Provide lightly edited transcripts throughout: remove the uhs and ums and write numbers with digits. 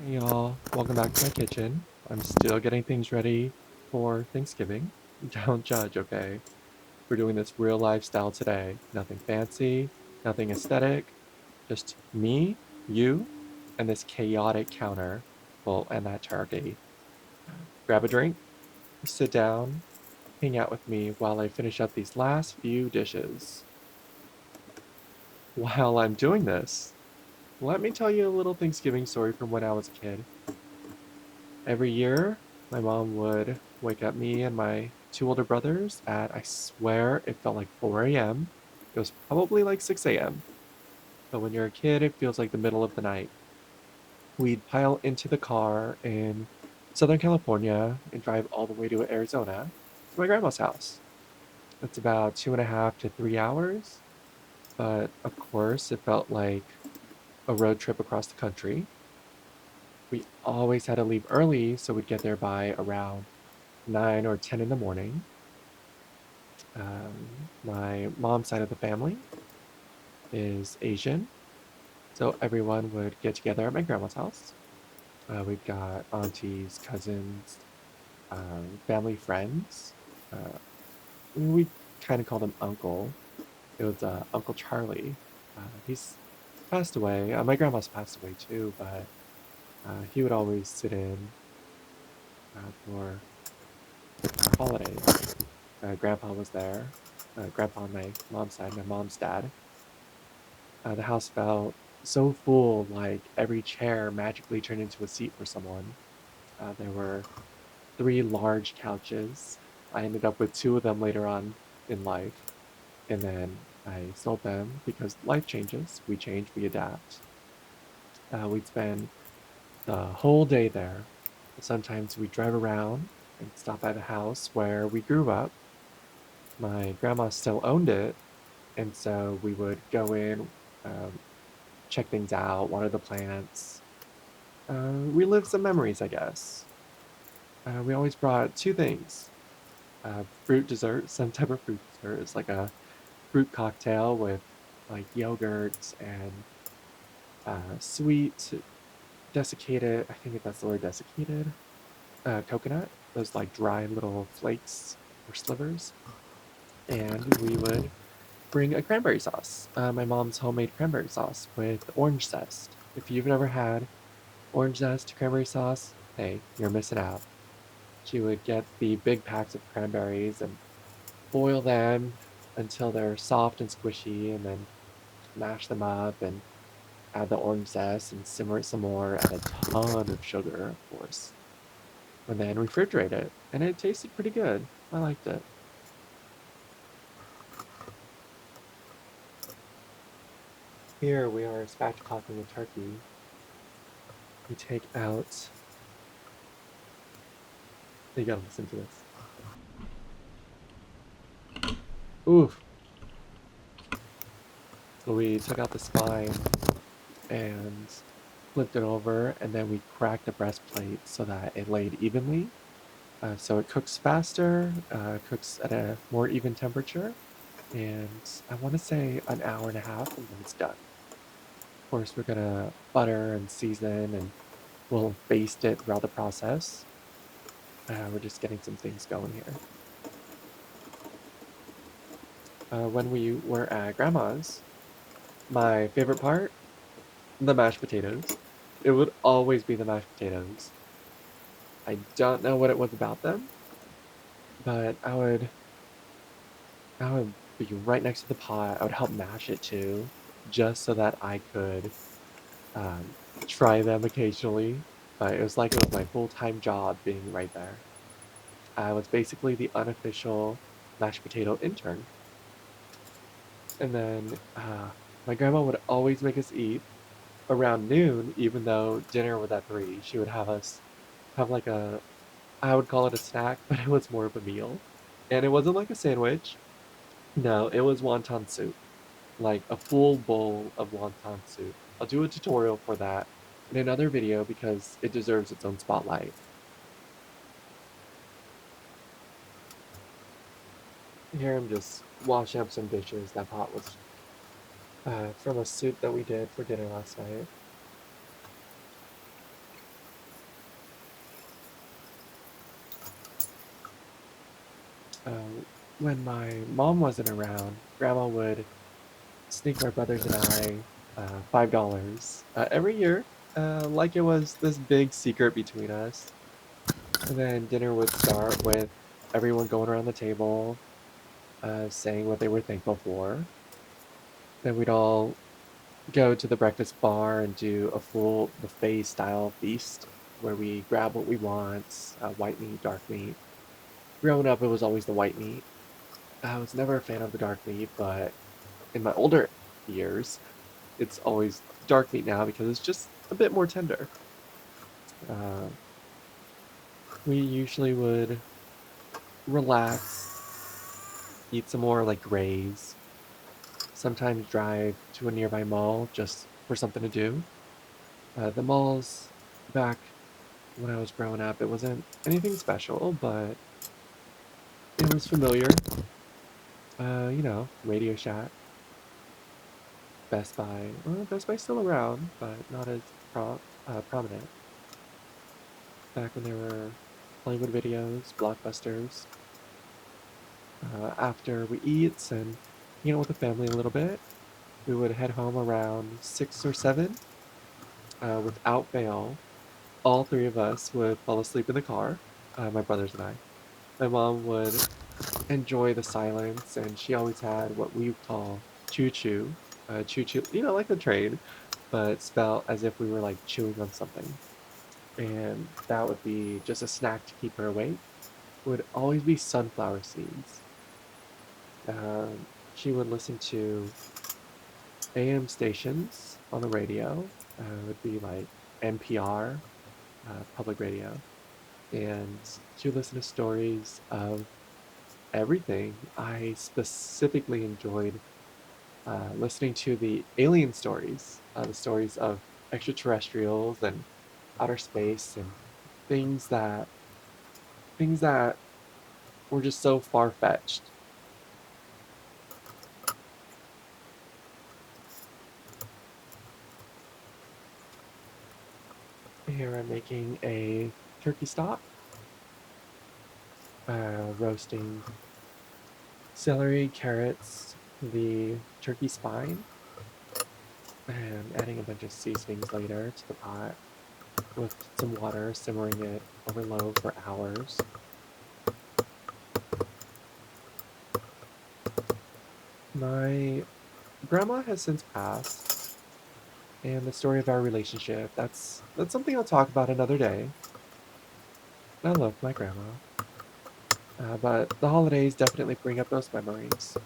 Hey y'all, welcome back to my kitchen. I'm still getting things ready for Thanksgiving. Don't judge, okay? We're doing this real lifestyle today. Nothing fancy, nothing aesthetic, just me, you, and this chaotic counter. Well, and that turkey. Grab a drink, sit down, hang out with me while I finish up these last few dishes. While I'm doing this, let me tell you a little Thanksgiving story from when I was a kid. Every year, my mom would wake up me and my two older brothers at, I swear, it felt like 4 a.m. It was probably like 6 a.m. But when you're a kid, it feels like the middle of the night. We'd pile into the car in Southern California and drive all the way to Arizona to my grandma's house. It's about 2.5 to 3 hours, but of course, it felt like a road trip across the country. We always had to leave early, so we'd get there by around 9 or 10 in the morning. My mom's side of the family is Asian, so everyone would get together at my grandma's house. We've got aunties, cousins, family friends. Uh, we kind of called him Uncle. It was Uncle Charlie. He's passed away. My grandma's passed away too, but he would always sit in for holidays. Grandpa was there. Grandpa on my mom's side, my mom's dad. The house felt so full, like every chair magically turned into a seat for someone. There were three large couches. I ended up with two of them later on in life, and then I sold them because life changes. We change, we adapt. We'd spend the whole day there. Sometimes we drive around and stop by the house where we grew up. My grandma still owned it, and so we would go in, um, check things out, water the plants, relive some memories, I guess. We always brought two things: fruit dessert, some type of fruit dessert. It's like a fruit cocktail with like yogurt and sweet, desiccated. I think that's the word, desiccated coconut. Those like dry little flakes or slivers, and we would bring a cranberry sauce. My mom's homemade cranberry sauce with orange zest. If you've never had orange zest cranberry sauce, hey, you're missing out. She would get the big packs of cranberries and boil them until they're soft and squishy, and then mash them up and add the orange zest and simmer it some more, add a ton of sugar, of course, and then refrigerate it. And it tasted pretty good. I liked it. Here we are spatchcocking a turkey. We take out, you gotta listen to this. Oof. So we took out the spine and flipped it over, and then we cracked the breastplate so that it laid evenly. So it cooks faster, cooks at a more even temperature, and I want to say an hour and a half, and then it's done. Of course, we're gonna butter and season, and we'll baste it throughout the process. We're just getting some things going here. When we were at grandma's, my favorite part, the mashed potatoes. It would always be the mashed potatoes. I don't know what it was about them, but I would be right next to the pot. I would help mash it too, just so that I could um, try them occasionally. But it was like it was my full-time job being right there. I was basically the unofficial mashed potato intern. And then my grandma would always make us eat around noon, even though dinner was at 3. She would have us have like a, I would call it a snack, but it was more of a meal. And it wasn't like a sandwich. No, it was wonton soup, like a full bowl of wonton soup. I'll do a tutorial for that in another video because it deserves its own spotlight. Here I'm just washing up some dishes. That pot was from a soup that we did for dinner last night. Uh, when my mom wasn't around, Grandma would sneak my brothers and I $5 every year, like it was this big secret between us. And then dinner would start with everyone going around the table, saying what they were thankful for. Then we'd all go to the breakfast bar and do a full buffet style feast where we grab what we want, white meat, dark meat. Growing up, it was always the white meat. I was never a fan of the dark meat, but in my older years, it's always dark meat now because it's just a bit more tender. Uh, we usually would relax, eat some more like grays, sometimes drive to a nearby mall just for something to do. The malls back when I was growing up, it wasn't anything special, but it was familiar. Radio Shack, Best Buy. Well, Best Buy's still around, but not as prominent. Back when there were Hollywood videos, blockbusters. After we eat and with the family a little bit, we would head home around 6 or 7. Without fail, all three of us would fall asleep in the car, my brothers and I. My mom would enjoy the silence, and she always had what we would call choo choo. Choo choo, like the train, but spelled as if we were like chewing on something. And that would be just a snack to keep her awake. Would always be sunflower seeds. She would listen to AM stations on the radio. It would be like NPR, public radio. And she would listen to stories of everything. I specifically enjoyed listening to the alien stories, the stories of extraterrestrials and outer space and things that things that were just so far fetched. Here I'm making a turkey stock, roasting celery, carrots, the turkey spine, and adding a bunch of seasonings later to the pot with some water, simmering it over low for hours. My grandma has since passed, and the story of our relationship, that's something I'll talk about another day. I love my grandma, but the holidays definitely bring up those memories.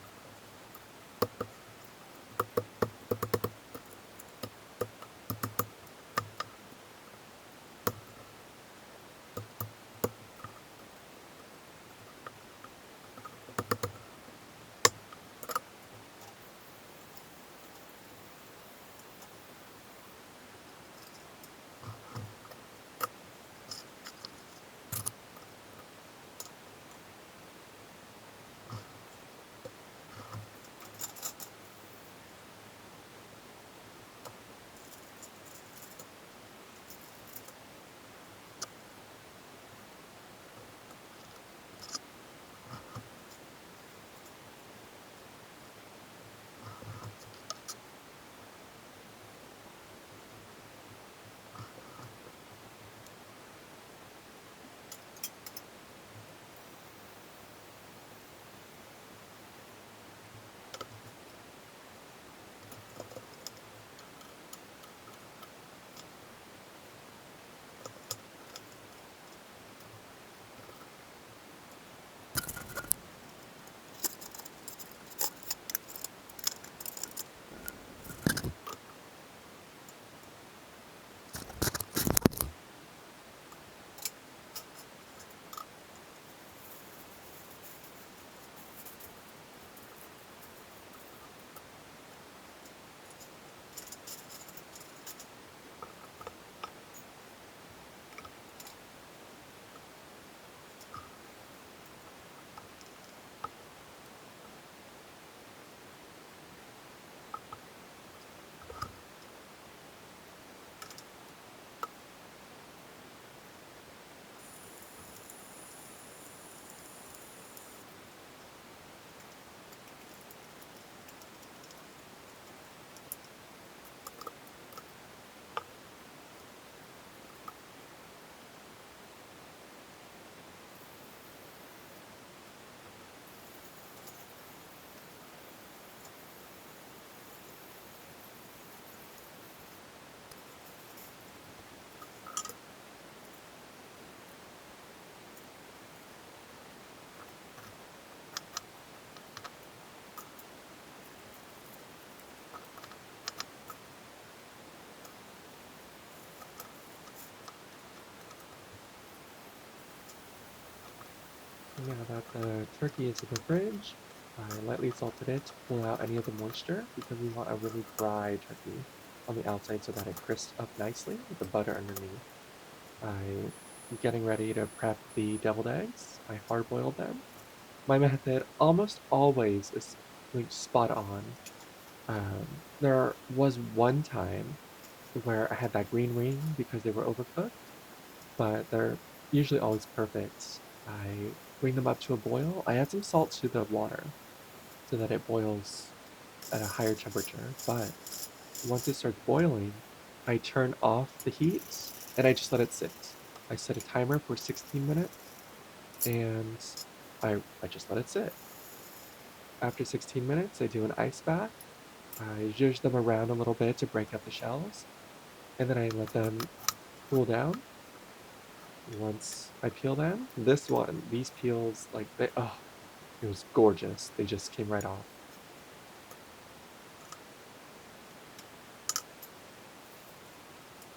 Now that the turkey is in the fridge, I lightly salted it to pull out any of the moisture because we want a really dry turkey on the outside so that it crisps up nicely with the butter underneath. I'm getting ready to prep the deviled eggs. I hard boiled them. My method almost always is like spot on. There was one time where I had that green ring because they were overcooked, but they're usually always perfect. I bring them up to a boil. I add some salt to the water so that it boils at a higher temperature. But once it starts boiling, I turn off the heat and I just let it sit. I set a timer for 16 minutes and I just let it sit. After 16 minutes, I do an ice bath. I zhuzh them around a little bit to break up the shells, and then I let them cool down. Once I peel them, these peels, it was gorgeous. They just came right off.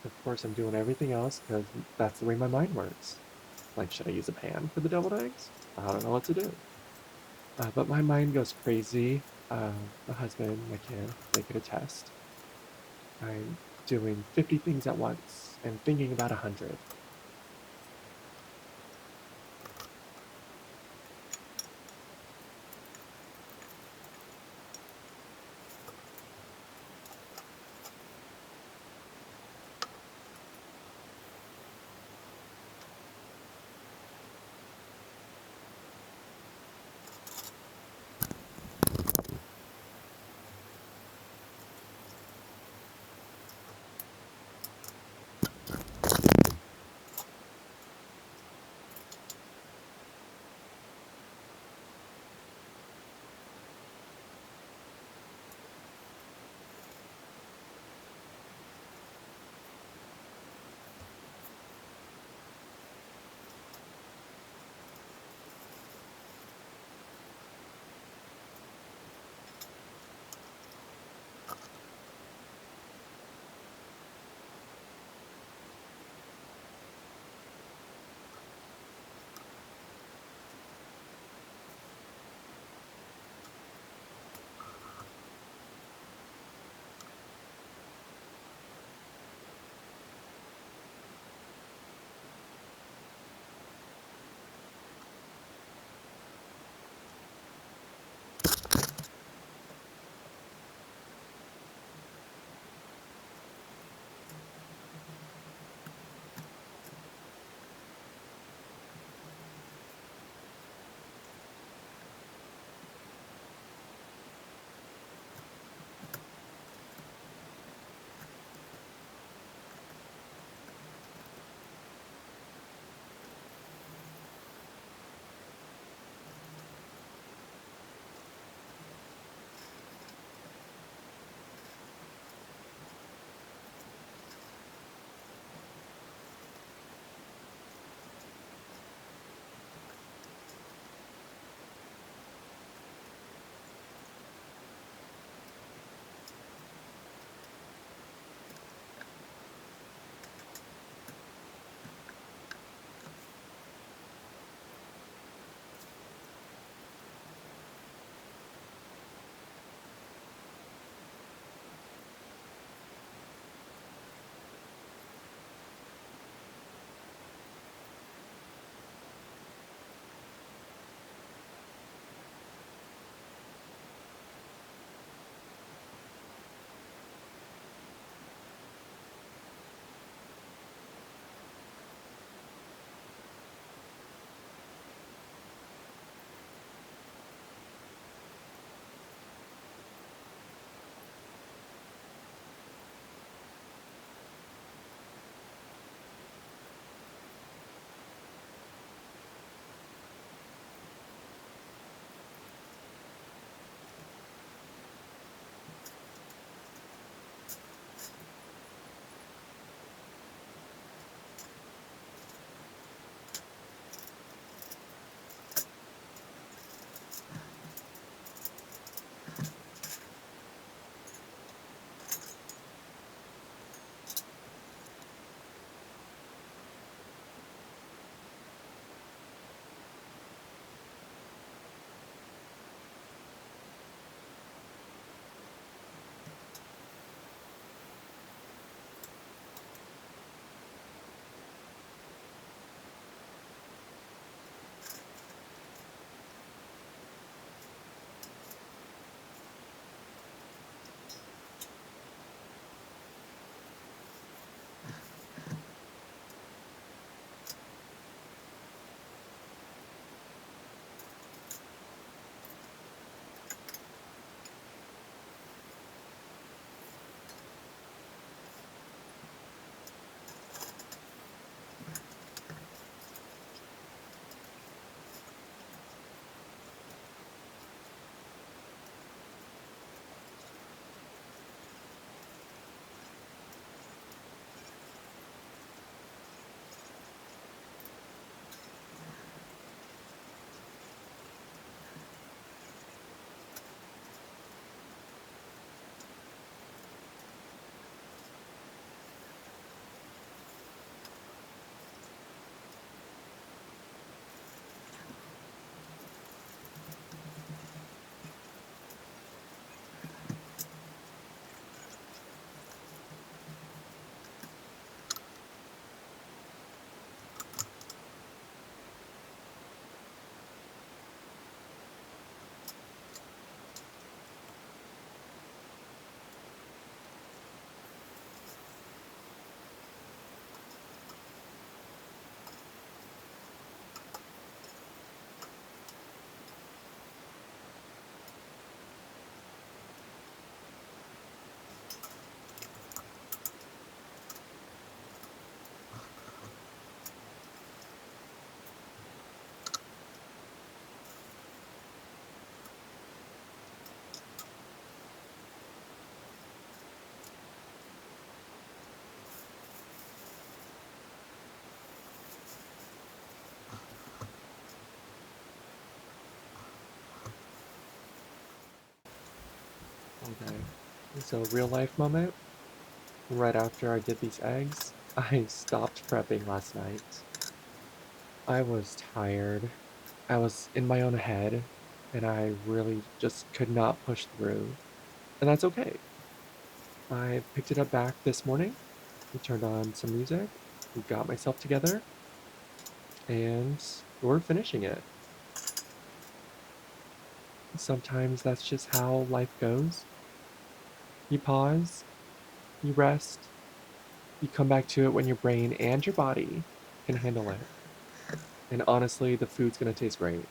Of course, I'm doing everything else because that's the way my mind works. Like, should I use a pan for the deviled eggs? I don't know what to do. But my mind goes crazy. My husband, my kid, they could attest. I'm doing 50 things at once and thinking about 100. all day. So, real life moment, right after I did these eggs, I stopped prepping last night. I was tired. I was in my own head, and I really just could not push through. And that's okay. I picked it up back this morning. We turned on some music, got myself together, and we're finishing it. Sometimes that's just how life goes. You pause, you rest, you come back to it when your brain and your body can handle it. And honestly, the food's gonna taste great.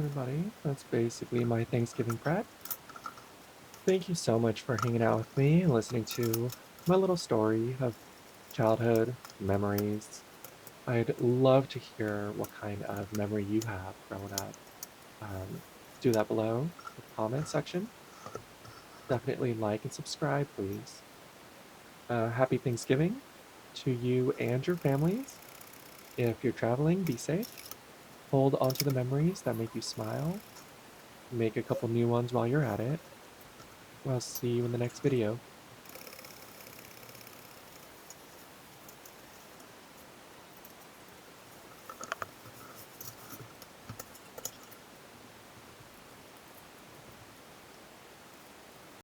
everybody. That's basically my Thanksgiving prep. Thank you so much for hanging out with me and listening to my little story of childhood memories. I'd love to hear what kind of memory you have growing up. Um, do that below in the comment section. Definitely like and subscribe, please. Happy Thanksgiving to you and your families. If you're traveling, be safe. Hold onto the memories that make you smile. Make a couple new ones while you're at it. I'll see you in the next video.